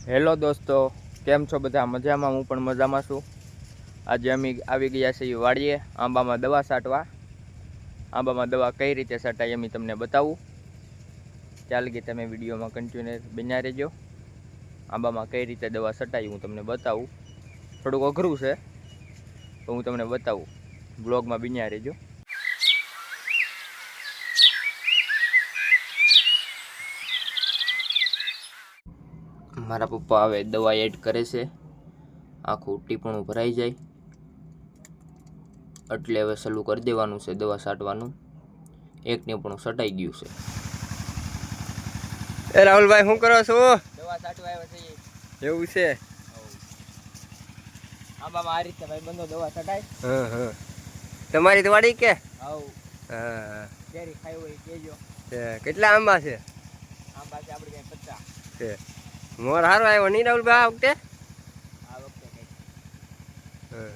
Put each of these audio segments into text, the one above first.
Hello દોસ્તો, કેમ છો બધા? મજામાં? હું પણ મજામાં છું. આજે અમે આવી ગયા છીએ વાડીએ આંબામાં દવા છાંટવા. આંબામાં દવા કઈ રીતે છાંટાય એમ તમને બતાવું. ચાલ કે તમે વિડીયોમાં કન્ટિન્યુ બન્યા રહેજો. આંબામાં કઈ રીતે દવા છટાઈ હું તમને બતાવું. થોડુંક અઘરું છે તો હું તમને બતાવું. બ્લોગમાં બન્યા રહેજો. મારા પપ્પા હવે દવા એડ કરે છે. આખું ટીપણું ભરાઈ જાય એટલે હવે ચાલુ કરી દેવાનું છે દવા છાંટવાનું. એક ટીપણું છટાઈ ગયું છે. એ રાહુલભાઈ શું કરો છો? દવા છાંટવા આવ્યા છે. એવું છે? આંબામાં આ રીતે ભાઈ બંધો દવા છટાય. હા. તમારી તો વાડી કે? હાઉ. હા. કેરી ખાઈ હોય કેજો. કેટલા આંબા છે? આંબા છે આપણે કઈ 50 છે. મોર હારો આવ્યો નહીં રાહુલભાઈ આ વખતે? આ વખતે કઈ. હા.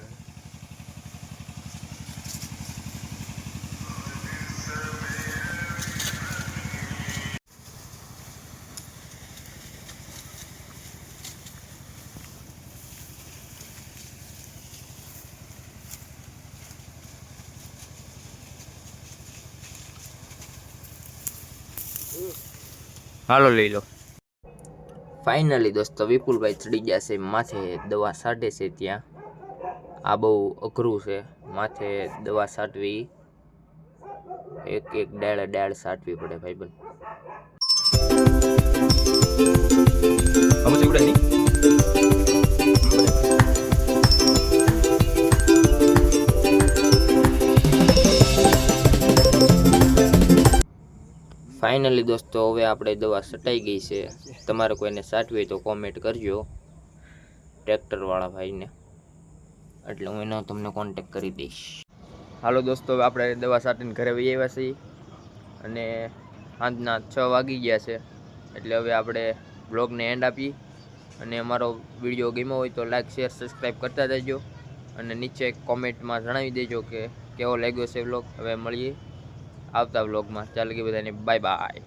હાલો લઈ લો. ફાઇનલી દોસ્તો વિપુલભાઈ ચડી ગયા છે માથે દવા છાંટે છે ત્યાં. આ બહુ અઘરું છે માથે દવા છાંટવી. એક એક ડાળ છાંટવી પડે ભાઈબંધ. અમુક ઉડે નહીં. ફાઇનલી દોસ્તો હવે આપણે દવા છટાઈ ગઈ છે. તમારે કોઈને છાંટવી હોય તો કોમેન્ટ કરજો ટ્રેક્ટરવાળા ભાઈને, એટલે હું એનો તમને કોન્ટેક કરી દઈશ. હાલો દોસ્તો, હવે આપણે દવા છાંટીને ઘરે વહી આવ્યા છીએ અને સાંજના 6 વાગી ગયા છે. એટલે હવે આપણે બ્લોગને એન્ડ આપી અને અમારો વિડીયો ગમ્યો હોય તો લાઈક શેર સબસ્ક્રાઈબ કરતા જજો અને નીચે કોમેન્ટમાં જણાવી દેજો કે કેવો લાગ્યો છે વ્લોગ. હવે મળીએ આવતા વ્લોગમાં. ચાલ કે બધાને બાય બાય.